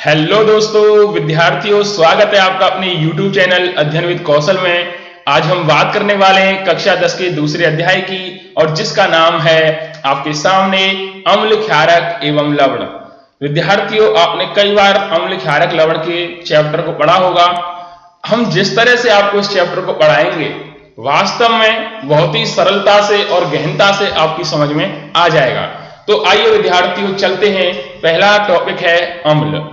Hello दोस्तों, विद्यार्थियों, स्वागत है आपका अपने YouTube चैनल अध्ययन विद कौशल में। आज हम बात करने वाले हैं कक्षा 10 के दूसरे अध्याय की, और जिसका नाम है आपके सामने अम्ल, क्षारक एवं लवण। विद्यार्थियों, आपने कई बार अम्ल, क्षारक, लवण के चैप्टर को पढ़ा होगा। हम जिस तरह से आपको इस चैप्टर को पढ़ाएंगे, वास्तव में बहुत ही सरलता से और गहनता से आपकी समझ में आ जाएगा। तो आइए विद्यार्थियों, चलते हैं। पहला टॉपिक है अम्ल।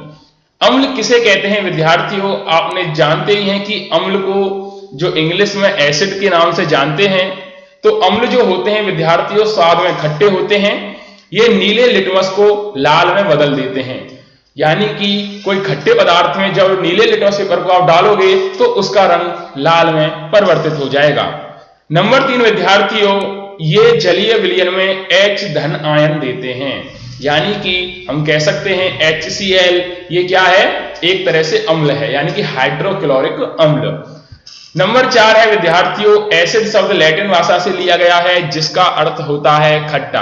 अम्ल किसे कहते हैं विद्यार्थियों? आपने जानते ही हैं कि अम्ल को जो इंग्लिश में एसिड के नाम से जानते हैं। तो अम्ल जो होते हैं विद्यार्थियों, स्वाद में खट्टे होते हैं। ये नीले लिटमस को लाल में बदल देते हैं। यानी कि कोई खट्टे पदार्थ में जब नीले लिटमस पेपर को आप डालोगे तो उसका रंग लाल में परिवर्तित हो जाएगा। नंबर 3 विद्यार्थियों, ये जलीय विलयन में H धन आयन देते हैं। यानी कि हम कह सकते हैं HCl ये क्या है? एक तरह से अम्ल है, यानी कि हाइड्रोक्लोरिक अम्ल। नंबर 4 है विद्यार्थियों, एसिड शब्द लैटिन भाषा से लिया गया है, जिसका अर्थ होता है खट्टा।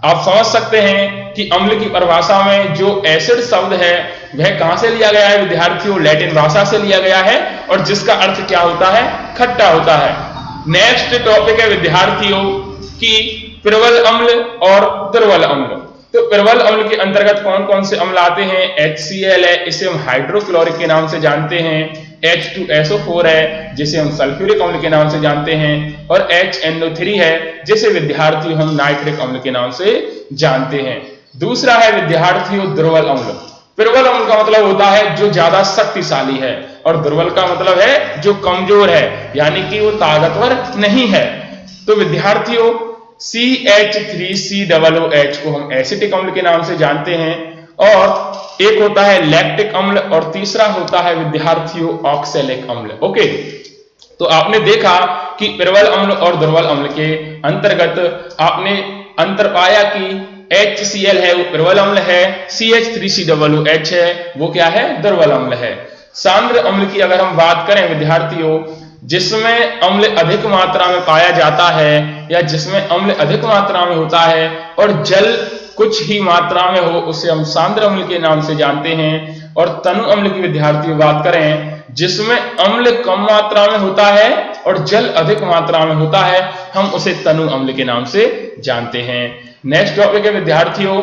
आप समझ सकते हैं कि अम्ल की परिभाषा में जो एसिड शब्द है वह कहां से लिया गया है विद्यार्थियों? लैटिन भाषा से लिया गया है, और जिसका अर्थ क्या होता है? खट्टा होता है। नेक्स्ट टॉपिक है विद्यार्थियों कि प्रबल अम्ल और दुर्बल अम्ल। तो प्रबल अम्ल के अंतर्गत कौन कौन से अम्ल आते हैं? HCl है, इसे हम हाइड्रोक्लोरिक के नाम से जानते हैं। H2SO4 है, जिसे हम सल्फ्यूरिक अम्ल के नाम से जानते हैं। और HNO3 है, जिसे विद्यार्थियों हम नाइट्रिक अम्ल के नाम से जानते हैं। दूसरा है विद्यार्थियों दुर्बल अम्ल। प्रबल अम्ल का मतलब होता है जो ज्यादा शक्तिशाली है, और दुर्बल का मतलब है जो कमजोर है, यानी कि वो ताकतवर नहीं है। तो विद्यार्थियों CH3COOH को हम एसिटिक अम्ल के नाम से जानते हैं, और एक होता है लैक्टिक अम्ल, और तीसरा होता है विद्यार्थियों ऑक्सैलिक अम्ल। ओके, तो आपने देखा कि प्रबल अम्ल और दुर्बल अम्ल के अंतर्गत आपने अंतर पाया कि HCl है वो प्रबल अम्ल है, CH3COOH है वो क्या है? दुर्बल अम्ल है। सांद्र अम्ल की अगर हम बात करें विद्यार्थियों, जिसमें अम्ल अधिक मात्रा में पाया जाता है, या जिसमें अम्ल अधिक मात्रा में होता है और जल कुछ ही मात्रा में हो, उसे हम सांद्र अम्ल के नाम से जानते हैं। और तनु अम्ल की विद्यार्थियों बात करें, जिसमें अम्ल कम मात्रा में होता है और जल अधिक मात्रा में होता है, हम उसे तनु अम्ल के नाम से जानते हैं। नेक्स्ट टॉपिक है विद्यार्थियों,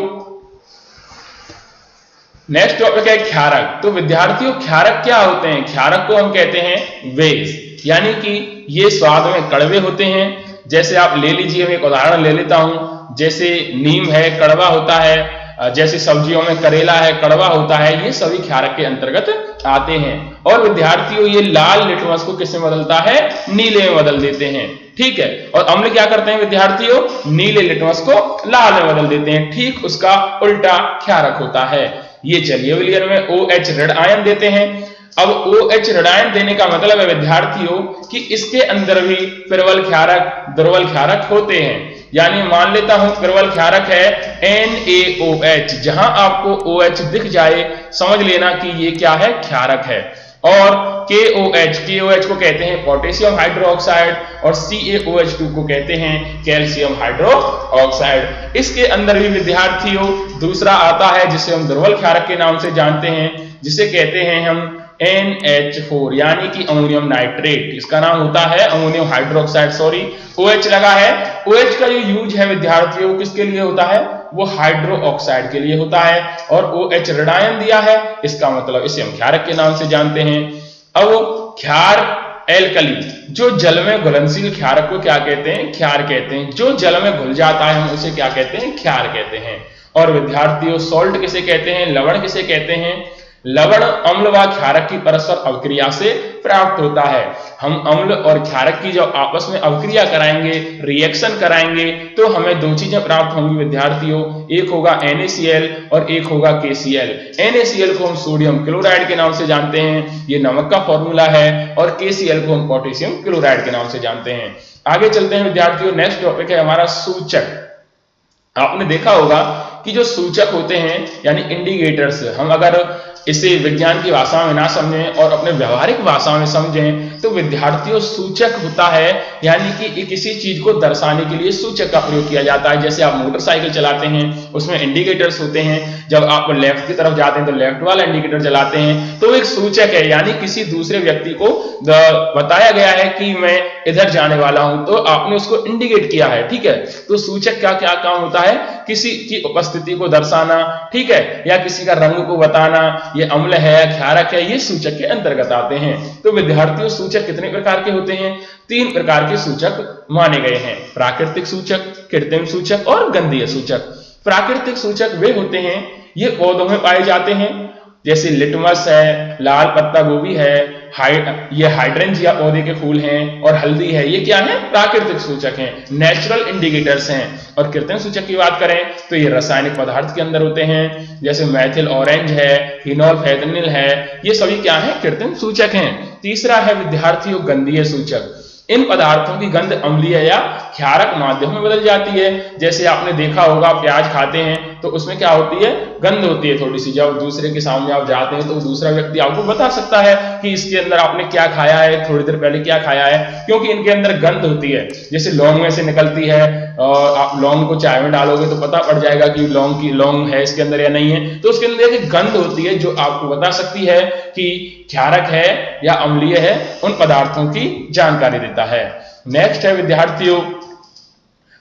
नेक्स्ट टॉपिक है क्षारक। तो विद्यार्थियों क्षारक क्या होते हैं? क्षारक को हम कहते हैं बेस, यानी कि ये स्वाद में कड़वे होते हैं। जैसे आप ले लीजिए, मैं एक उदाहरण ले लेता हूं। जैसे नीम है, कड़वा होता है। जैसे सब्जियों में करेला है, कड़वा होता है। ये सभी क्षारक के अंतर्गत आते हैं। और विद्यार्थियों ये लाल लिटमस को किसमें बदलता है? नीले में बदल देते हैं। ठीक है। और अम्ल क्या करते हैं विद्यार्थियों? नीले लिटमस को लाल में बदल देते हैं। ठीक उसका उल्टा क्षारक होता है। ये जलीय विलयन में OH ऋण आयन देते हैं। अब OH ऋण आयन देने का मतलब है विद्यार्थियों कि इसके अंदर भी प्रबल क्षारक, दुर्बल क्षारक होते हैं। यानी मान लेता हूं प्रबल क्षारक है NaOH, जहां आपको OH दिख जाए समझ लेना कि ये क्या है? क्षारक है। और KOH को कहते हैं पोटेशियम हाइड्रोक्साइड, और CaOH2 को कहते हैं कैल्शियम हाइड्रोक्साइड। इसके अंदर भी विद्यार्थियों दूसरा आता है जिसे हम दुर्बल क्षारक के नाम से जानते हैं, जिसे कहते हैं हम NH4, यानी कि अमोनियम नाइट्रेट। इसका नाम होता है अमोनियम हाइड्रोक्साइड। सॉरी, OH लगा है। OH का जो यूज है विद्यार्थियों किसके लिए होता है? वो हाइड्रो ऑक्साइड के लिए होता है। और OH ऋण आयन दिया है, इसका मतलब इसे हम क्षारक के नाम से जानते हैं। अब क्षार एल्कली, जो जल में घुलनशील क्षारक को क्या कहते हैं? क्षार कहते हैं। जो जल में घुल जाता है हम उसे क्या कहते हैं? क्षार कहते हैं। और विद्यार्थियों सॉल्ट किसे कहते हैं? लवण किसे कहते हैं? लवण अम्ल व क्षारक की परस्पर अवक्रिया से प्राप्त होता है। हम अम्ल और क्षारक की जब आपस में अवक्रिया कराएंगे, रिएक्शन कराएंगे, तो हमें दो चीजें प्राप्त होंगी विद्यार्थियों। एक होगा NaCl और एक होगा KCl। NaCl को हम सोडियम क्लोराइड के नाम से जानते हैं, ये नमक का फॉर्मूला है। और KCl को हम पोटेशियम क्लोराइड के नाम से जानते हैं। आगे चलते हैं विद्यार्थियों, नेक्स्ट टॉपिक है हमारा सूचक। आपने देखा होगा कि जो सूचक होते हैं यानी इंडिकेटर्स, हम अगर इसे विज्ञान की भाषा में ना समझें और अपने व्यवहारिक भाषा में समझें तो विद्यार्थियों सूचक होता है यानी कि किसी चीज को दर्शाने के लिए सूचक का प्रयोग किया जाता है। जैसे आप मोटरसाइकिल चलाते हैं उसमें इंडिकेटर्स होते हैं, जब आप लेफ्ट की तरफ जाते हैं तो लेफ्ट वाला इंडिकेटर चलाते हैं, तो एक सूचक है यानी किसी दूसरे व्यक्ति को बताया गया है कि मैं इधर जाने वाला हूं तो आपने उसको इंडिकेट किया है। ठीक है, तो सूचक का क्या काम होता है, किसी की उपस्थिति को दर्शाना, ठीक है, या किसी का रंग को बताना, ये अम्ल है या क्षारक है, ये सूचक के अंतर्गत आते हैं। तो विद्यार्थियों सूचक कितने प्रकार के होते हैं, 3 प्रकार के सूचक माने गए हैं, प्राकृतिक सूचक, कृत्रिम सूचक और गंधीय सूचक। प्राकृतिक सूचक वे होते हैं ये पौधों में पाए जाते हैं, जैसे लिटमस है, लाल पत्ता गोभी है, ये हाइड्रेंजिया पौधे के फूल हैं और हल्दी है, ये क्या है, प्राकृतिक सूचक हैं, नेचुरल इंडिकेटर्स हैं। और कृत्रिम सूचक की बात करें तो ये रासायनिक पदार्थ के अंदर होते हैं, जैसे मैथिल ऑरेंज है, फिनोल्फेनिल है, ये सभी क्या है, कृत्रिम सूचक हैं। तीसरा है विद्यार्थियों गंधीय सूचक। इन पदार्थों की गंध अम्लीय या क्षारक माध्यम में बदल जाती है। जैसे आपने देखा होगा प्याज खाते हैं तो उसमें क्या होती है, गंध होती है थोड़ी सी, जब दूसरे के सामने आप जाते हैं तो दूसरा व्यक्ति आपको बता सकता है कि इसके अंदर आपने क्या खाया है, थोड़ी देर पहले क्या खाया है, क्योंकि इनके अंदर गंध होती है। जैसे लौंग में से निकलती है और आप लौंग को चाय में डालोगे तो पता पड़ जाएगा कि लौंग है इसके अंदर या नहीं है, तो उसके अंदर एक गंध होती है जो आपको बता सकती है कि क्षारक है या अम्लीय है, उन पदार्थों की जानकारी देता है। नेक्स्ट है विद्यार्थियों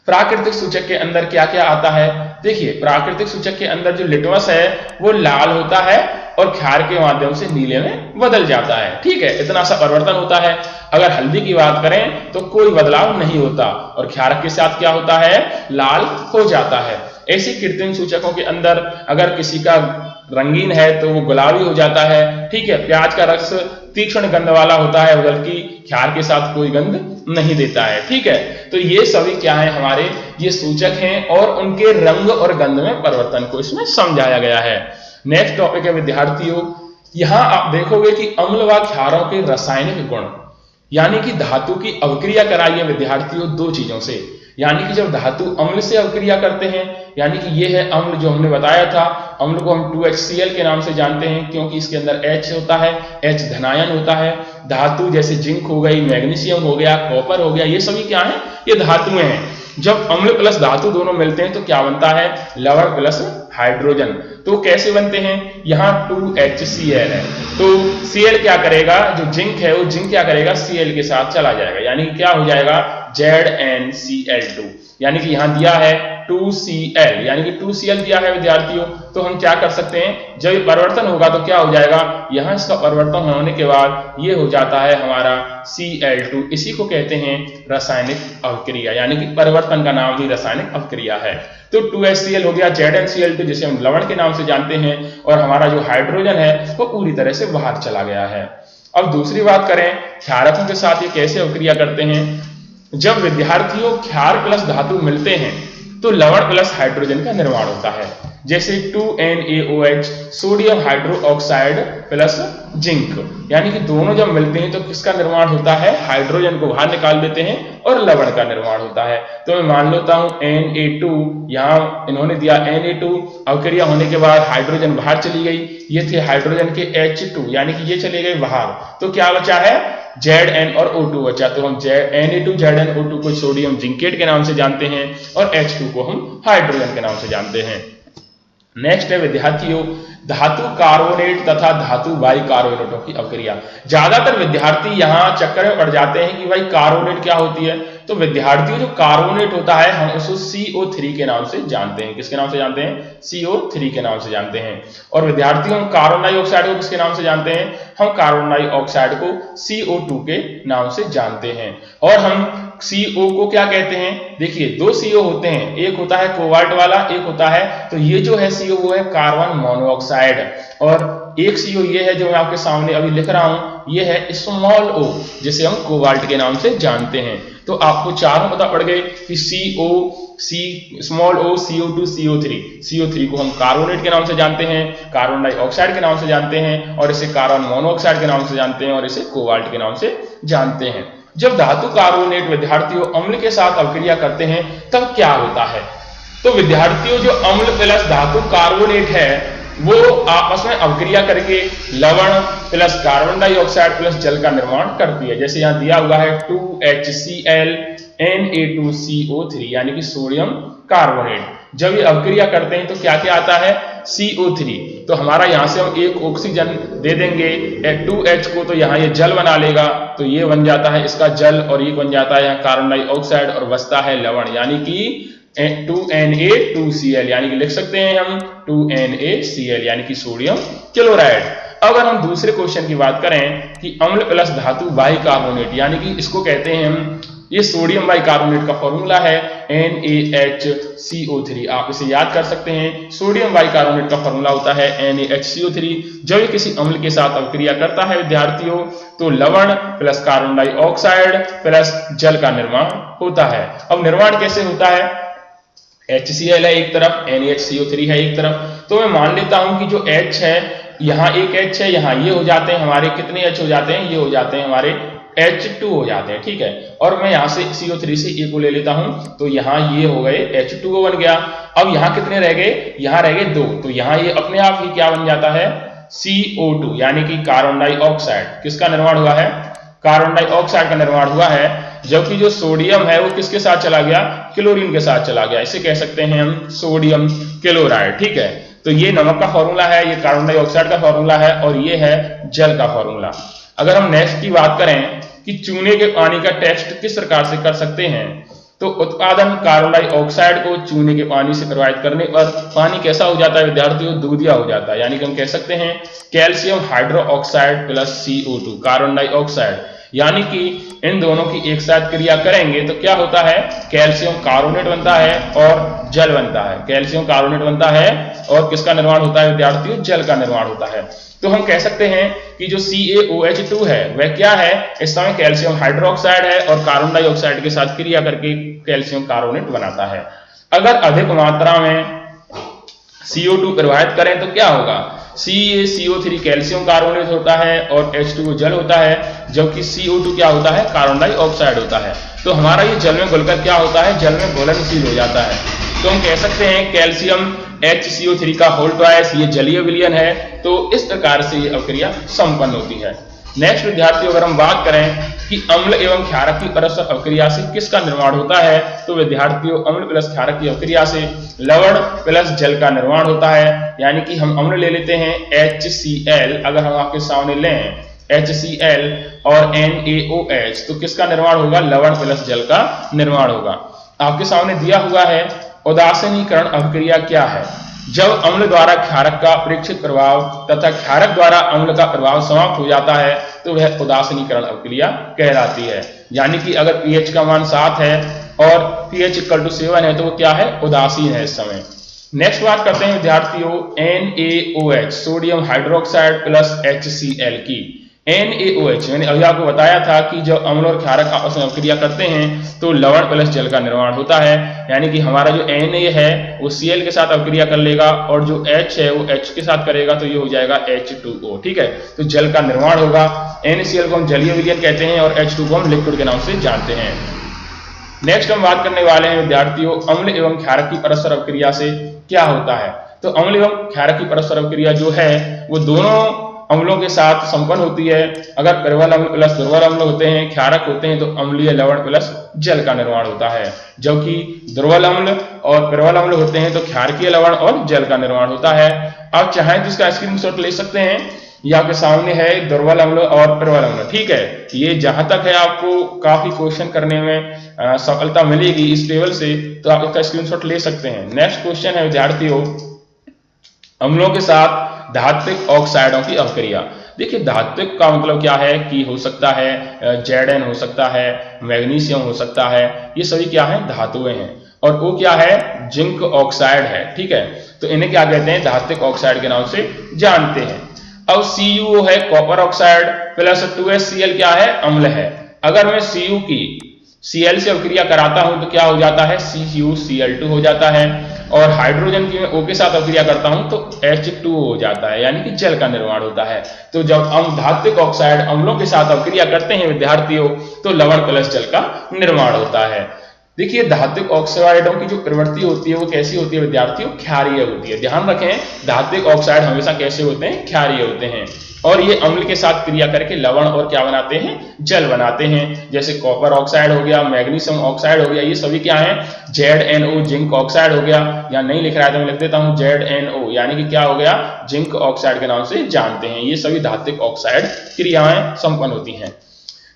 प्राकृतिक सूचक के अंदर क्या क्या आता है। देखिए प्राकृतिक सूचक के अंदर जो लिटमस है वो लाल होता है और क्षार के माध्यम से नीले में बदल जाता है। ठीक है, इतना सा परिवर्तन होता है। अगर हल्दी की बात करें तो कोई बदलाव नहीं होता और क्षारक के साथ क्या होता है, लाल हो जाता है। ऐसे कृत्रिम सूचकों के अंदर अगर किसी का रंगीन है तो वो गुलाबी हो जाता है। ठीक है, प्याज का रस तीक्ष्ण गंध वाला होता है बल्कि क्षार के साथ कोई गंध नहीं देता है। ठीक है, तो ये सभी क्या है, हमारे ये सूचक हैं और उनके रंग और गंध में परिवर्तन को इसमें समझाया गया है। नेक्स्ट टॉपिक है विद्यार्थियों, यहां आप देखोगे कि अम्ल व क्षारों के रासायनिक गुण यानी कि धातु की अवक्रिया कराई है विद्यार्थियों 2 चीजों से। यानी कि जब धातु अम्ल से अवक्रिया करते हैं, यानी कि ये है अम्ल जो हमने बताया था, अम्ल को हम 2HCl के नाम से जानते हैं क्योंकि इसके अंदर H होता है, H धनायन होता है। धातु जैसे जिंक हो गई, मैग्नीशियम हो गया, कॉपर हो गया, ये सभी क्या है, ये धातुएं हैं। जब अम्ल प्लस धातु दोनों मिलते हैं तो क्या बनता है, लवण प्लस हाइड्रोजन। तो कैसे बनते हैं, यहाँ 2HCl है तो Cl क्या करेगा, जो जिंक है वो जिंक क्या करेगा, Cl के साथ चला जाएगा, यानी क्या हो जाएगा ZnCl2। यानी कि यहां दिया है 2Cl, यानी कि 2Cl दिया है विद्यार्थियों, तो हम क्या कर सकते हैं, जब ये परिवर्तन होगा तो क्या हो जाएगा, यहां इसका परिवर्तन होने के बाद ये हो जाता है हमारा Cl2। इसी को कहते हैं रासायनिक अवक्रिया, यानी कि परिवर्तन का नाम भी रासायनिक अवक्रिया है। तो 2HCl हो गया ZnCl2 जिसे हम लवण के नाम से जानते हैं और हमारा जो हाइड्रोजन है वो पूरी तरह से बाहर चला गया है। अब दूसरी बात करें क्षारकों के साथ ये कैसे अवक्रिया करते हैं। जब विद्यार्थियों क्षार प्लस धातु मिलते हैं तो लवण प्लस हाइड्रोजन का निर्माण होता है, जैसे 2NaOH sodium hydroxide plus zinc. यानी कि दोनों जब मिलते हैं तो किसका निर्माण होता है, हाइड्रोजन को बाहर निकाल देते हैं और लवण का निर्माण होता है। तो मैं मान लेता हूं Na2, यहां इन्होंने दिया Na2, अवक्रिया होने के बाद हाइड्रोजन बाहर चली गई, ये थे हाइड्रोजन के H2 यानी कि ये चले गए बाहर, तो क्या बचा है Zn और O2 बचा। तो हम Na2 ZnO2 को सोडियम जिंकेट के नाम से जानते हैं और H2 को हम हाइड्रोजन के नाम से जानते हैं। नेक्स्ट है विद्यार्थियों धातु कार्बोनेट तथा धातु बाइकार्बोनेटों की अवक्रिया। ज्यादातर विद्यार्थी यहाँ चक्कर में पड़ जाते हैं कि भाई कार्बोनेट क्या होती है। तो विद्यार्थियों जो कार्बोनेट होता है हम उसको CO3 के नाम से जानते हैं। किसके नाम से जानते हैं, CO3 के नाम से जानते हैं। और विद्यार्थियों हम कार्बन डाइऑक्साइड को किसके नाम से जानते हैं, हम कार्बन डाइऑक्साइड को CO2 के नाम से जानते हैं। और हम CO को क्या कहते हैं, देखिए 2 CO होते हैं, एक होता है कोबाल्ट वाला, एक होता है, तो ये जो है CO वो है कार्बन मोनोऑक्साइड, और एक CO ये है जो मैं आपके सामने अभी लिख रहा हूं, ये है स्मॉल o जिसे हम कोबाल्ट के नाम से जानते हैं। तो आपको चारों पता पड़ गए कि CO, small o, CO2, CO3 को हम कार्बोनेट के नाम से जानते हैं, कार्बन डाइऑक्साइड के नाम से जानते हैं, और इसे कार्बन मोनोऑक्साइड के नाम से जानते हैं, और इसे कोबाल्ट के नाम से जानते हैं। जब धातु कार्बोनेट विद्यार्थियों अम्ल के साथ अवक्रिया करते हैं तब क्या होता है, तो विद्यार्थियों जो अम्ल प्लस धातु कार्बोनेट है वो आपस में अवक्रिया करके लवण प्लस कार्बन डाइऑक्साइड प्लस जल का निर्माण करती है। जैसे यहां दिया हुआ है 2HCl Na2CO3 यानी कि सोडियम कार्बोनेट। जब ये अवक्रिया करते हैं तो क्या क्या आता है, CO3। तो हमारा यहां से हम एक ऑक्सीजन दे देंगे 2H को, तो यहाँ ये जल बना लेगा, तो ये बन जाता है इसका जल, और ये बन जाता है यहाँ कार्बन डाइऑक्साइड और बचता है लवण यानी कि 2Na2Cl, यानी कि लिख सकते हैं हम 2NaCl यानी कि सोडियम क्लोराइड। अगर हम दूसरे क्वेश्चन की बात करें कि अम्ल प्लस धातु बाइकार्बोनेट, यानी कि इसको कहते हैं हम, ये सोडियम बाइकार्बोनेट का फॉर्मूला है NaHCO3। आप इसे याद कर सकते हैं, सोडियम बाइकार्बोनेट का फॉर्मूला होता है NaHCO3। जब ये किसी अम्ल के साथ अवक्रिया करता है विद्यार्थियों तो लवण प्लस कार्बन डाइऑक्साइड प्लस जल का निर्माण होता है। अब निर्माण कैसे होता है, HCl है एक तरफ, NaHCO3 है एक तरफ, तो मैं मान लेता हूं कि जो H है, यहाँ एक H है, यहाँ ये हो जाते हैं हमारे कितने H हो जाते हैं, ये हो जाते हैं हमारे H2 हो जाते हैं, ठीक है। और मैं यहाँ से CO3 से A को ले लेता हूं, तो यहाँ ये हो गए H2O बन गया। अब यहाँ कितने रह गए, यहाँ रह गए 2, तो यहाँ ये अपने आप ही क्या बन जाता है, CO2 यानी कि कार्बन डाइऑक्साइड। किसका निर्माण हुआ है, कार्बन डाइऑक्साइड का निर्माण हुआ है। जबकि जो सोडियम है वो किसके साथ चला गया, क्लोरीन के साथ चला गया, इसे कह सकते हैं हम सोडियम क्लोराइड, ठीक है। तो ये नमक का फॉर्मूला है, ये कार्बन डाइऑक्साइड का फॉर्मूला है, और ये है जल का फॉर्मूला। अगर हम नेक्स्ट की बात करें कि चूने के पानी का टेस्ट किस प्रकार से कर सकते हैं, तो उत्पादन कार्बन डाइऑक्साइड को चूने के पानी से प्रभावित करने पर पानी कैसा हो जाता है विद्यार्थियों, दूधिया हो जाता है। यानी कि हम कह सकते हैं calcium hydroxide plus CO2 carbon dioxide, यानी कि इन दोनों की एक साथ क्रिया करेंगे तो क्या होता है, कैल्शियम कार्बोनेट बनता है और जल बनता है। कैल्शियम कार्बोनेट बनता है और किसका निर्माण होता है विद्यार्थियों, जल का निर्माण होता है। तो हम कह सकते हैं कि जो CaOH2 है वह क्या है, इस समय कैल्शियम हाइड्रोक्साइड है और कार्बन डाइऑक्साइड के साथ क्रिया करके कैल्शियम कार्बोनेट बनाता है। अगर अधिक मात्रा में CO2 प्रवाहित करें तो क्या होगा, CaCO3 कैल्शियम कार्बोनेट होता है और H2O जल होता है, जबकि CO2 क्या होता है, कार्बन डाइऑक्साइड होता है। तो हमारा ये जल में घुलकर क्या होता है, जल में घुलनशील हो जाता है। तो हम कह सकते हैं कैल्शियम HCO3 का होल ट्वाइस, ये जलीय विलयन है। तो इस प्रकार से ये अवक्रिया संपन्न होती है। नेक्स्ट विद्यार्थियों, अगर हम बात करें कि अम्ल एवं क्षारक की परस्पर अवक्रिया से किसका निर्माण होता है, तो विद्यार्थियों अम्ल प्लस क्षारक की अवक्रिया से लवण प्लस जल का निर्माण होता है। यानी कि हम अम्ल ले लेते हैं HCl, अगर हम आपके सामने लें HCl और NaOH, तो किसका निर्माण होगा, लवण प्लस जल का निर्माण होगा। आपके सामने दिया हुआ है उदासीनीकरण अवक्रिया क्या है, जब अम्ल द्वारा क्षारक का अपेक्षित प्रभाव तथा क्षारक द्वारा अम्ल का प्रभाव समाप्त हो जाता है तो वह उदासीनीकरण अवक्रिया कहलाती है। यानी कि अगर pH का मान 7 है और pH = 7 है तो वो क्या है, उदासीन है इस समय। नेक्स्ट बात करते हैं विद्यार्थियों NaOH sodium hydroxide plus HCl की। NaOH मैंने अभी आपको बताया था कि जब अम्ल और क्षारक आपस में अवक्रिया करते हैं तो लवण प्लस जल का निर्माण होता है। यानी कि हमारा जो Na है वो Cl के साथ अवक्रिया कर लेगा और जो H है वो H के साथ करेगा, तो ये हो जाएगा H2O, ठीक है। तो जल का निर्माण होगा। NaCl को हम जलीय विलयन कहते हैं और H2 को हम लिक्विड के नाम से जानते हैं। नेक्स्ट हम बात करने वाले हैं विद्यार्थियों अम्ल एवं क्षारक की परस्पर अवक्रिया से क्या होता है। तो अम्ल एवं क्षारक की परस्पर अवक्रिया जो है वो दोनों अम्लों के साथ संपन्न होती है। अगर प्रबल अम्ल प्लस दुर्बल अम्ल होते हैं, क्षारक होते हैं, तो अम्लीय लवण प्लस जल का निर्माण होता है। जबकि दुर्बल अम्ल और प्रबल अम्ल होते हैं तो क्षारकीय लवण और जल का निर्माण होता है। आप चाहें तो इसका स्क्रीनशॉट ले सकते हैं, ये आपके सामने है दुर्बल अम्ल और प्रबल अम्ल, ठीक है। ये जहां तक है आपको काफी क्वेश्चन करने में सफलता मिलेगी इस टेबल से, तो आप इसका स्क्रीनशॉट ले सकते हैं। नेक्स्ट क्वेश्चन है विद्यार्थियों अम्लों के साथ धात्विक ऑक्साइडों की अवक्रिया। देखिए धात्विक का मतलब क्या है कि हो सकता है Zn हो सकता है, मैग्नीशियम हो सकता है, ये सभी क्या है, धातुएं हैं। और वो क्या है, जिंक ऑक्साइड है, ठीक है। तो इन्हें क्या कहते हैं, धात्विक ऑक्साइड के नाम से जानते हैं। अब CuO है कॉपर ऑक्साइड प्लस 2HCl क्या है, अम्ल है। अगर मैं Cu की Cl से अवक्रिया कराता हूं तो क्या हो जाता है, CuCl2 हो जाता है। और हाइड्रोजन की मैं O के साथ अवक्रिया करता हूं तो H2O हो जाता है, यानी कि जल का निर्माण होता है। तो जब हम धात्विक ऑक्साइड अम्लों के साथ अवक्रिया करते हैं विद्यार्थियों तो लवण प्लस जल का निर्माण होता है। देखिए धात्विक ऑक्साइडों की जो प्रवृत्ति होती है वो कैसी होती है विद्यार्थियों, क्षारीय होती है। ध्यान रखें, धात्विक ऑक्साइड हमेशा कैसे होते हैं, क्षारीय होते हैं। और ये अम्ल के साथ क्रिया करके लवण और क्या बनाते हैं, जल बनाते हैं। जैसे कॉपर ऑक्साइड हो गया, मैग्नीशियम ऑक्साइड हो गया, ये सभी क्या है, ZnO, जिंक ऑक्साइड हो गया। यहाँ नहीं लिख रहा है तो मैं लिख देता हूँ ZnO, यानी कि क्या हो गया, जिंक ऑक्साइड के नाम से जानते हैं। ये सभी धात्विक ऑक्साइड क्रियाएं संपन्न होती हैं।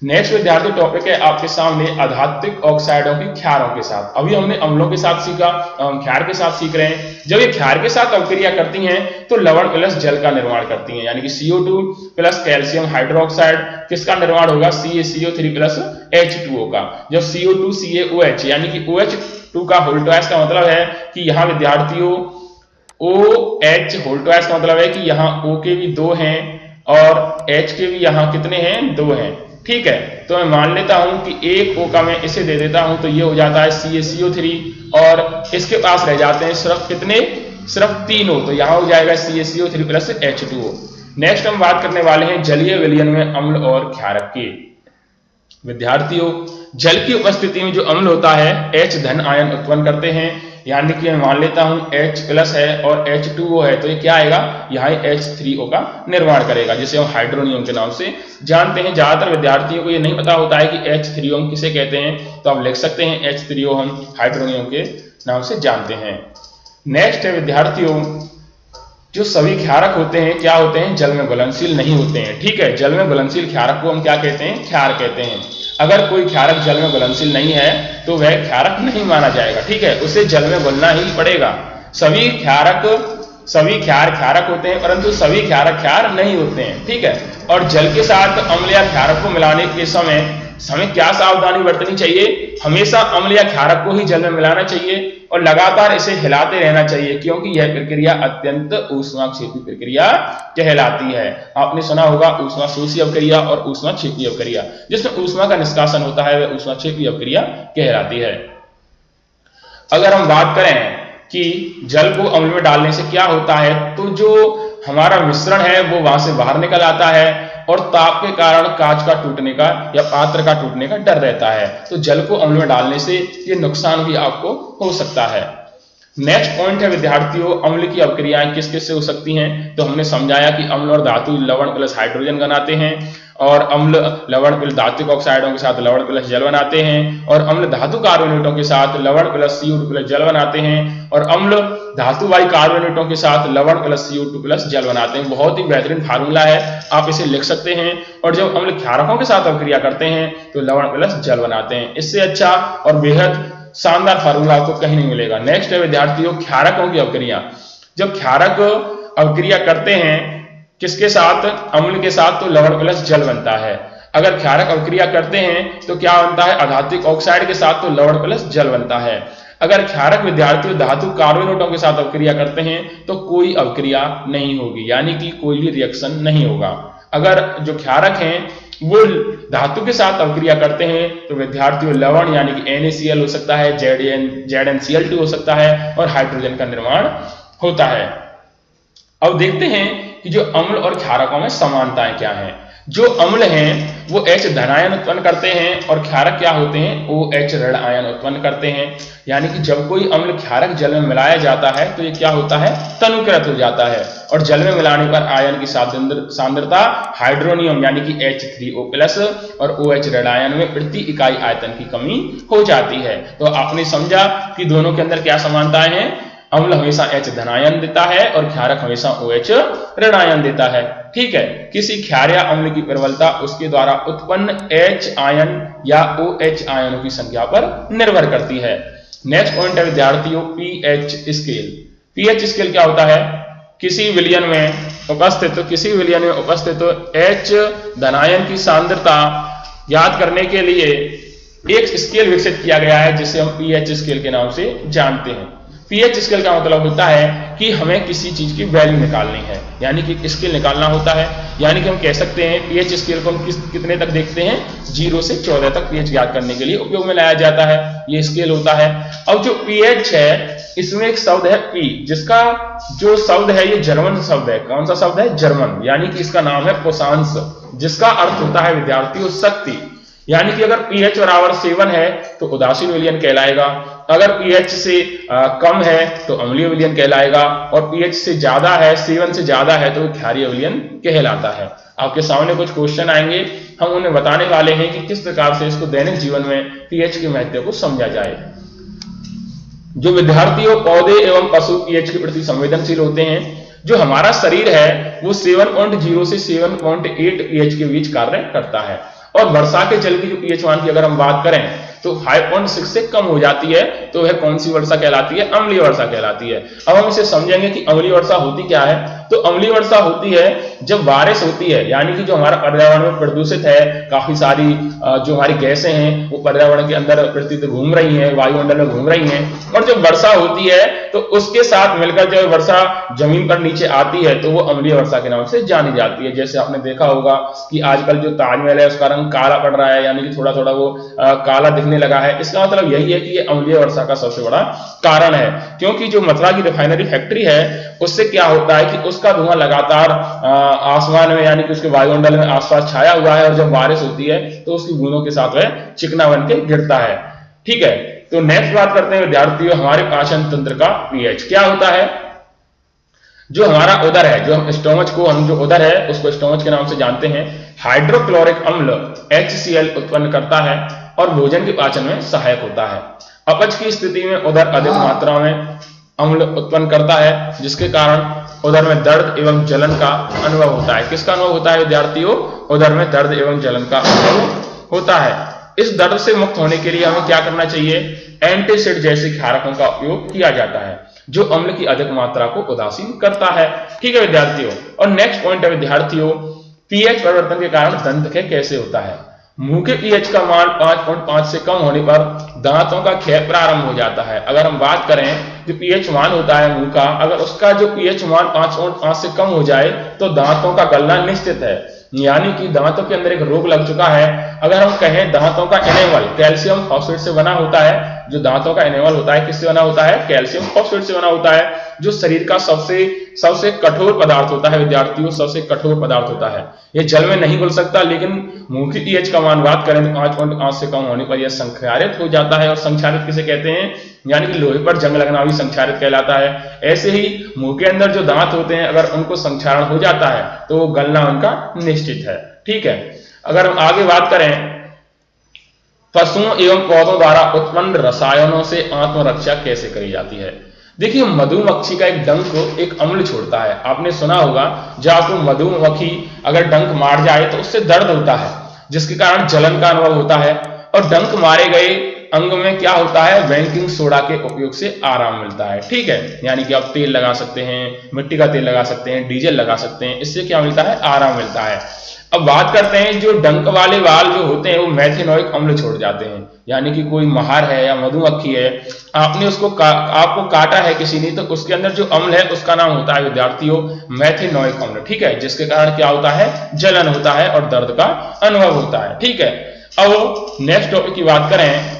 नेक्स्ट विद्यार्थी टॉपिक है आपके सामने अधात्विक ऑक्साइडों की क्षारों के साथ। अभी हमने अम्लों के साथ सीखा, क्षार के साथ सीख रहे हैं। जब ये क्षार के साथ अवक्रिया करती हैं तो लवण प्लस जल का निर्माण करती हैं, यानी कि CO2 प्लस कैल्शियम हाइड्रोक्साइड किसका निर्माण होगा, CaCO3 प्लस H2O का। जब CO2 CaOH यानी कि OH2 का होल ट्वाइस का मतलब है कि यहाँ विद्यार्थियों OH होल ट्वाइस का मतलब है कि यहाँ O के भी 2 हैं और H के भी यहाँ कितने हैं, 2 हैं। ठीक है, तो मैं मान लेता हूं कि एक O का मैं इसे दे देता हूं तो ये हो जाता है CaCO3 और इसके पास रह जाते हैं सिर्फ कितने, सिर्फ 3 O, तो यहां हो जाएगा CaCO3 प्लस H2O। नेक्स्ट हम बात करने वाले हैं जलीय विलयन में अम्ल और क्षारक की। विद्यार्थियों जल की उपस्थिति में जो अम्ल होता है H धन आयन उत्पन्न करते हैं, यानी कि मैं मान लेता हूं H प्लस है और H2O है, तो ये क्या आएगा, यहाँ H3O का निर्माण करेगा, जिसे हम हाइड्रोनियम के नाम से जानते हैं। ज्यादातर विद्यार्थियों को ये नहीं पता होता है कि H3O हम किसे कहते हैं, तो आप लिख सकते हैं H3O हम हाइड्रोनियम के नाम से जानते हैं। नेक्स्ट है विद्यार्थियों, जो सभी क्षारक होते हैं क्या होते हैं, जल में घुलनशील नहीं होते हैं। ठीक है, जल में घुलनशील क्षारक को हम क्या कहते हैं, क्षार कहते हैं। अगर कोई क्षारक जल में घुलनशील नहीं है तो वह क्षारक नहीं माना जाएगा। ठीक है, उसे जल में घुलना ही पड़ेगा। सभी क्षार क्षारक होते हैं परंतु सभी क्षारक क्षार नहीं होते हैं। ठीक है, और जल के साथ अम्ल या क्षारक को मिलाने के समय हमें क्या सावधानी बरतनी चाहिए, हमेशा अम्ल या क्षारक को ही जल में मिलाना चाहिए और लगातार इसे हिलाते रहना चाहिए, क्योंकि यह प्रक्रिया अत्यंत ऊष्माक्षेपी प्रक्रिया कहलाती है। आपने सुना होगा ऊष्माशोषी अवक्रिया और ऊष्माक्षेपी अवक्रिया, जिसमें ऊष्मा का निष्कासन होता है वह ऊष्माक्षेपी अवक्रिया कहलाती है। अगर हम बात करें कि जल को अम्ल में डालने से क्या होता है, तो जो हमारा मिश्रण है वो वहां से बाहर निकल आता है और ताप के कारण कांच का टूटने का या पात्र का टूटने का डर रहता है। तो जल को अम्ल में डालने से ये नुकसान भी आपको हो सकता है। नेक्स्ट पॉइंट है विद्यार्थियों, अम्ल की अवक्रियाएं किस किस से हो सकती हैं, तो हमने समझाया कि अम्ल और धातु लवण प्लस हाइड्रोजन बनाते हैं और अम्ल लवण प्लस धात्विक ऑक्साइडों के साथ लवण प्लस जल बनाते हैं और अम्ल धातु कार्बोनेटों के साथ लवण प्लस CO2 प्लस जल बनाते हैं और अम्ल धातु वाई कार्बोनेटों के साथ लवण प्लस CO2 प्लस जल बनाते हैं। बहुत ही बेहतरीन फार्मूला है, आप इसे लिख सकते हैं। और जब अम्ल क्षारकों के साथ अवक्रिया करते हैं तो लवण प्लस जल बनाते हैं। इससे अच्छा और बेहद शानदार फार्मूला आपको कहीं नहीं मिलेगा। नेक्स्ट है विद्यार्थियों क्षारकों की अवक्रिया। जब क्षारक अवक्रिया करते हैं किसके साथ, अम्ल के साथ, तो लवण प्लस जल बनता है। अगर क्षारक अवक्रिया करते हैं तो क्या बनता है, अधात्विक ऑक्साइड के साथ, तो लवण प्लस जल बनता है। अगर क्षारक विद्यार्थियों धातु कार्बोनेटों के साथ अवक्रिया करते हैं तो कोई अवक्रिया नहीं होगी, यानी कि कोई भी रिएक्शन नहीं होगा। अगर जो क्षारक हैं वो धातु के साथ अवक्रिया करते हैं तो विद्यार्थियों लवण यानी कि NaCl हो सकता है, ZnCl2 हो सकता है और हाइड्रोजन का निर्माण होता है। अब देखते हैं कि जो अम्ल और क्षारकों में समानताएं क्या हैं। जो अम्ल हैं वो H धनायन उत्पन्न करते हैं और क्षारक क्या होते हैं, OH ऋण आयन उत्पन्न करते हैं। यानी कि जब कोई अम्ल क्षारक जल में मिलाया जाता है तो ये क्या होता है, तनुकृत हो जाता है और जल में मिलाने पर आयन की सांद्रता हाइड्रोनियम यानी कि H3O प्लस और OH ऋण आयन में प्रति इकाई आयतन की कमी हो जाती है। तो आपने समझा कि दोनों के अंदर क्या समानताएं हैं, अम्ल हमेशा H धनायन देता है और क्षारक हमेशा OH ऋण आयन देता है। ठीक है, किसी क्षार या अम्ल की प्रबलता उसके द्वारा उत्पन्न H आयन या OH आयनों की संख्या पर निर्भर करती है। नेक्स्ट पॉइंट है विद्यार्थियों pH स्केल। pH स्केल क्या होता है, किसी विलयन में उपस्थित H धनायन की सांद्रता ज्ञात करने के लिए एक स्केल विकसित किया गया है जिसे हम pH स्केल के नाम से जानते हैं। pH स्केल का मतलब होता है कि हमें किसी चीज की वैल्यू निकालनी है, यानी कि स्केल निकालना होता है। यानी कि हम कह सकते हैं pH स्केल को हम कितने तक देखते हैं, 0 से 14 तक pH ज्ञात करने के लिए उपयोग में लाया जाता है, ये स्केल होता है। अब जो pH है इसमें एक शब्द है P, जिसका जो शब्द है ये जर्मन शब्द है। कौन सा शब्द है, जर्मन, यानी कि इसका नाम है पोसांस, जिसका अर्थ होता है विद्यार्थियों शक्ति। यानी कि अगर pH बराबर 7 है तो उदासीन विलयन कहलाएगा, अगर pH से कम है तो अम्लीय विलयन कहलाएगा, और pH से ज्यादा है, 7 से ज्यादा है तो क्षारीय विलयन कहलाता है। आपके सामने कुछ क्वेश्चन आएंगे, हम उन्हें बताने वाले हैं कि किस प्रकार से इसको दैनिक जीवन में pH के महत्व को समझा जाए। जो विद्यार्थियों पौधे एवं पशु pH के प्रति संवेदनशील होते हैं, जो हमारा शरीर है वो 7.0 से 7.8 pH के बीच कार्य करता है, और वर्षा के जल की जो pH मान की अगर हम बात करें तो 5.6 से कम हो जाती है तो वह कौन सी वर्षा कहलाती है? अम्लीय वर्षा कहलाती है। अब हम इसे समझेंगे कि अम्लीय वर्षा होती क्या है। तो अम्लीय वर्षा होती है जब बारिश होती है, यानी कि जो हमारा पर्यावरण में प्रदूषित है, काफी सारी जो हमारी गैसें हैं वो पर्यावरण के अंदर पृथ्वी घूम रही हैं, वायुमंडल में घूम रही हैं, और जब वर्षा होती है तो उसके साथ मिलकर जब वर्षा जमीन पर नीचे आती है तो वो अम्लीय वर्षा के नाम से जानी जाती है। जैसे आपने देखा होगा कि आजकल जो ताजमहल है उसका रंग काला पड़ रहा है, यानी कि थोड़ा थोड़ा वो काला दिखने लगा है। इसका मतलब यही है कि ये अम्लीय वर्षा का सबसे बड़ा कारण है, क्योंकि जो मथुरा की रिफाइनरी फैक्ट्री है उससे क्या होता है कि उसका धुआं लगातार आसमान में, यानी कि उसके वायुमंडल में आसपास छाया हुआ है, और जब बारिश होती है तो उसकी बूंदों के साथ वह चिकना बन के गिरता है। ठीक है, तो नेक्स्ट बात करते हैं विद्यार्थियों हमारे पाचन तंत्र का पीएच क्या होता है। जो हमारा उदर है, जो हम स्टोमच को, हम जो उदर है उसको स्टोमच के नाम से जानते हैं, हाइड्रोक्लोरिक अम्ल HCl उत्पन्न करता है और भोजन के पाचन में सहायक होता है। अपच की स्थिति में उदर अधिक मात्रा में अम्ल उत्पन्न करता है, जिसके कारण उदर में दर्द एवं जलन का अनुभव होता है। किसका अनुभव होता है विद्यार्थियों? उदर में दर्द एवं जलन का अनुभव होता है। इस दर्द से मुक्त होने के लिए हमें क्या करना चाहिए? एंटीसिड जैसे क्षारकों का उपयोग किया जाता है, जो अम्ल की अधिक मात्रा को उदासीन करता है। ठीक है विद्यार्थियों, और नेक्स्ट पॉइंट है विद्यार्थियों, पीएच परिवर्तन के कारण दंत क्षय कैसे होता है। मुंह के पीएच का मान 5.5 से कम होने पर दांतों का क्षय प्रारंभ हो जाता है। अगर हम बात करें जो पीएच मान होता है मुंह का, अगर उसका जो पीएच मान 5.5 से कम हो जाए तो दांतों का गलना निश्चित है, यानी कि दांतों के अंदर एक रोग लग चुका है। अगर हम कहें दांतों का एनेमल कैल्शियम फॉस्फेट से बना होता है, जो दांतों का एनेमल होता है किससे बना होता है? कैल्शियम फॉस्फेट से बना होता है, जो शरीर का सबसे कठोर पदार्थ होता है विद्यार्थियों, सबसे कठोर पदार्थ होता है। ये जल में नहीं घुल सकता, लेकिन मुंह की पीएच का मान बात करें तो 5.5 से कम होने पर यह संक्षारित हो जाता है। और संक्षारित किसे कहते हैं? यानी कि लोहे पर जंग लगना भी संक्षारित कहलाता है। ऐसे ही मुंह के अंदर जो दांत होते हैं, अगर उनको संक्षारण हो जाता है तो वो गलना उनका निश्चित है। ठीक है, अगर हम आगे बात करें पशुओं एवं पौधों द्वारा उत्पन्न रसायनों से आत्मरक्षा कैसे करी जाती है। देखिए, मधुमक्खी का एक डंक एक अम्ल छोड़ता है। आपने सुना होगा जब आपको मधुमक्खी अगर डंक मार जाए तो उससे दर्द होता है, जिसके कारण जलन का अनुभव होता है, और डंक मारे गए अंग में क्या होता है? बेकिंग सोडा के उपयोग से आराम मिलता है। ठीक है, यानी कि आप तेल लगा सकते हैं, मिट्टी का तेल लगा सकते हैं, डीजल लगा सकते हैं, इससे क्या मिलता है? आराम मिलता है। अब बात करते हैं जो डंक वाले वाल जो होते हैं वो मेथेनोइक अम्ल छोड़ जाते हैं, यानी कि कोई महार है या मधुमक्खी है, आपने उसको आपको काटा है किसी ने, तो उसके अंदर जो अम्ल है उसका नाम होता है विद्यार्थियों मेथेनोइक अम्ल। ठीक है, जिसके कारण क्या होता है? जलन होता है और दर्द का अनुभव होता है। ठीक है, अब नेक्स्ट टॉपिक की बात करें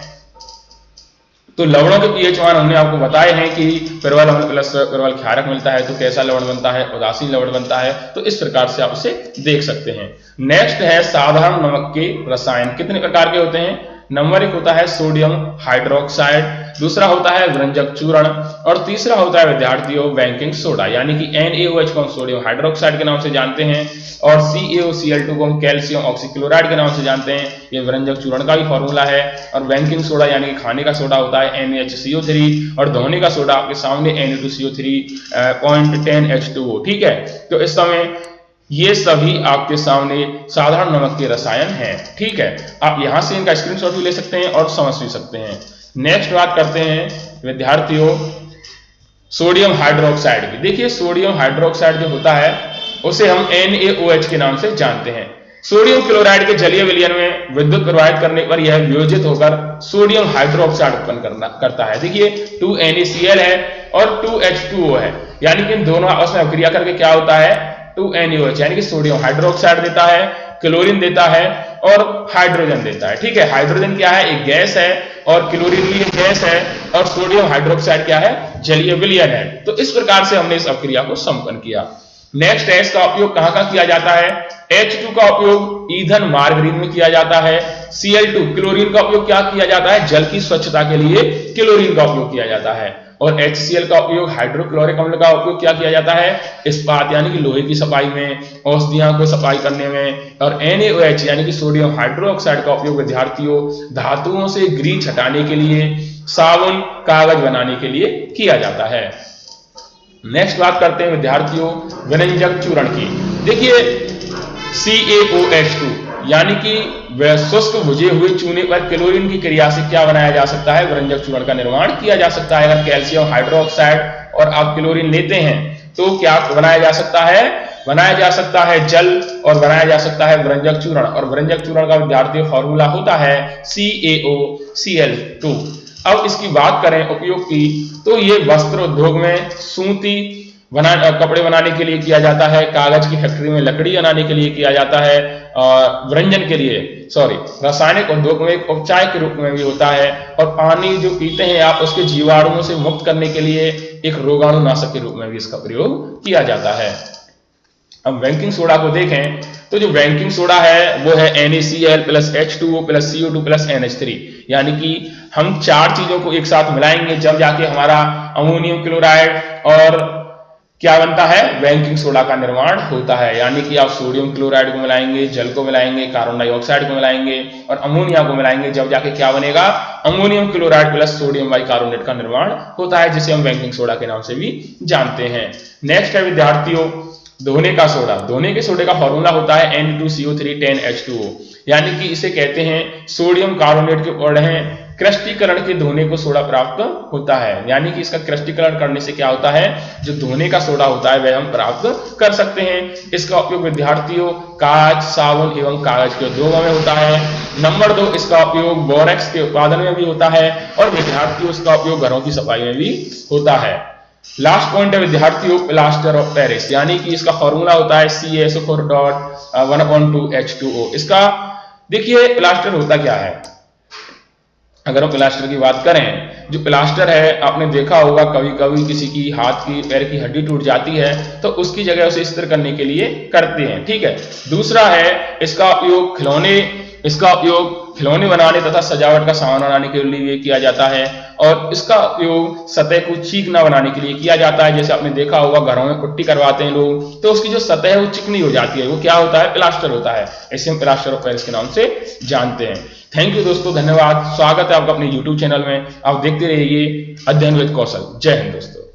तो लवणों के पीएच मान हमने आपको बताए हैं कि प्रबल अम्ल प्लस प्रबल क्षारक मिलता है तो कैसा लवण बनता है? उदासीन लवण बनता है। तो इस प्रकार से आप इसे देख सकते हैं। नेक्स्ट है साधारण नमक के रसायन कितने प्रकार के होते हैं? नंबर 1 होता है सोडियम हाइड्रोक्साइड, दूसरा होता है व्यंजक चूर्ण, और तीसरा होता है विद्यार्थियों बेकिंग सोडा, यानी कि NaOH को हम सोडियम हाइड्रोक्साइड के नाम से जानते हैं, और CaOCl2 को हम कैल्शियम ऑक्सीक्लोराइड के नाम से जानते हैं। ये व्यंजक चूर्ण का भी फॉर्मूला है। और बेकिंग सोडा यानी कि खाने का सोडा होता है NaHCO3, और धोने का सोडा आपके सामने Na2CO3.10H2O। ठीक है, तो इस समय ये सभी आपके सामने साधारण नमक के रसायन हैं। ठीक है, आप यहां से इनका स्क्रीनशॉट भी ले सकते हैं और समझ भी सकते हैं। नेक्स्ट बात करते हैं विद्यार्थियों सोडियम हाइड्रोक्साइड की। देखिए, सोडियम हाइड्रोक्साइड जो होता है उसे हम NaOH के नाम से जानते हैं। सोडियम क्लोराइड के जलीय विलयन में विद्युत प्रवाहित करने पर यह वियोजित होकर सोडियम हाइड्रोक्साइड उत्पन्न करता है। देखिए, 2 NaCl है और 2 H2O है, यानी कि इन दोनों आपस में अभिक्रिया करके क्या होता है? 2 NaOH, यानी कि सोडियम हाइड्रोक्साइड देता है, क्लोरीन देता है और हाइड्रोजन देता है। ठीक है, हाइड्रोजन क्या है? एक गैस है, और क्लोरीन भी एक गैस है, और सोडियम हाइड्रोक्साइड क्या है? जलीय विलयन है। तो इस प्रकार से हमने इस अभिक्रिया को संपन्न किया। नेक्स्ट है इसका उपयोग कहां किया जाता है? H2 का उपयोग ईंधन मार्गरीन में किया जाता है। Cl2 क्लोरीन का उपयोग क्या किया जाता है? जल की स्वच्छता के लिए क्लोरीन का उपयोग किया जाता है। और HCl का उपयोग हाइड्रोक्लोरिक अम्ल का उपयोग क्या किया जाता है? इस्पात यानी कि लोहे की सफाई में, औषधियों को सफाई करने में। और NaOH यानी कि सोडियम हाइड्रोक्साइड का उपयोग विद्यार्थियों धातुओं से ग्रीस हटाने के लिए, साबुन, कागज बनाने के लिए किया जाता है। नेक्स्ट बात करते हैं विद्यार्थियों विरंजक चूर्ण की। देखिए CaOH2 यानी कि शुष्क भुजे हुए चूने पर क्लोरीन की क्रिया से क्या बनाया जा सकता है? विरंजक चूर्ण का निर्माण किया जा सकता है। अगर कैल्शियम हाइड्रोक्साइड और आप क्लोरीन लेते हैं तो क्या बनाया जा सकता है? बनाया जा सकता है जल, और बनाया जा सकता है विरंजक चूर्ण। और विरंजक चूर्ण का विद्यार्थी फॉर्मूला होता है CaOCl2। अब इसकी बात करें उपयोग की, तो ये वस्त्र उद्योग में सूती कपड़े बनाने के लिए किया जाता है, कागज की फैक्ट्री में लकड़ी बनाने के लिए किया जाता है, और व्यंजन के लिए रासायनिक उद्योग में एक उपचार के रूप में भी होता है, और पानी जो पीते हैं आप उसके जीवाणुओं से मुक्त करने के लिए एक रोगाणुनाशक के रूप में भी इसका प्रयोग किया जाता है। अब बेकिंग सोडा को देखें तो जो बेकिंग सोडा है वो है NaCl plus H2O plus CO2 plus NH3, यानी कि हम चार चीजों को एक साथ मिलाएंगे जब जाके हमारा अमोनियम क्लोराइड और क्या बनता है? बेकिंग सोडा का निर्माण होता है। यानी कि आप सोडियम क्लोराइड को मिलाएंगे, जल को मिलाएंगे, कार्बन डाइऑक्साइड को मिलाएंगे और अमोनिया को मिलाएंगे, जब जाके क्या बनेगा? Ammonium chloride plus sodium bicarbonate का निर्माण होता है, जिसे हम बेकिंग सोडा के नाम से भी जानते हैं। नेक्स्ट है विद्यार्थियों धोने का सोडा। धोने के सोडे का फॉर्मूला होता है Na2CO3 10H2O, यानी कि इसे कहते हैं सोडियम कार्बोनेट के पौधे क्रिस्टलीकरण के धोने को सोडा प्राप्त होता है। यानी कि इसका क्रिस्टलीकरण करने से क्या होता है? जो धोने का सोडा होता है वह हम प्राप्त कर सकते हैं। इसका उपयोग विद्यार्थियों कांच, साबुन एवं कागज के उद्योगों में होता है। नंबर 2, इसका उपयोग बोरेक्स के उत्पादन में भी होता है, और विद्यार्थियों इसका उपयोग घरों की सफाई में भी होता है। लास्ट पॉइंट है विद्यार्थियों प्लास्टर ऑफ पेरिस, यानी कि इसका फॉर्मूला होता है CaSO4.1/2H2O। इसका देखिए प्लास्टर होता क्या है? अगर हम प्लास्टर की बात करें, जो प्लास्टर है आपने देखा होगा कभी कभी किसी की हाथ की पैर की हड्डी टूट जाती है तो उसकी जगह उसे स्थिर करने के लिए करते हैं, ठीक है। दूसरा है इसका उपयोग खिलौने बनाने तथा सजावट का सामान बनाने के लिए किया जाता है, और इसका उपयोग सतह को चिकना बनाने के लिए किया जाता है। जैसे आपने देखा होगा घरों में पुट्टी करवाते हैं लोग, तो उसकी जो सतह है वो चिकनी हो जाती है, वो क्या होता है? प्लास्टर होता है। इसे हम प्लास्टर ऑफ पेरिस के नाम से जानते हैं। थैंक यू दोस्तों, धन्यवाद। स्वागत है आपका अपने YouTube चैनल में। आप देखते रहिए अध्ययन विद कौशल। जय हिंद दोस्तों।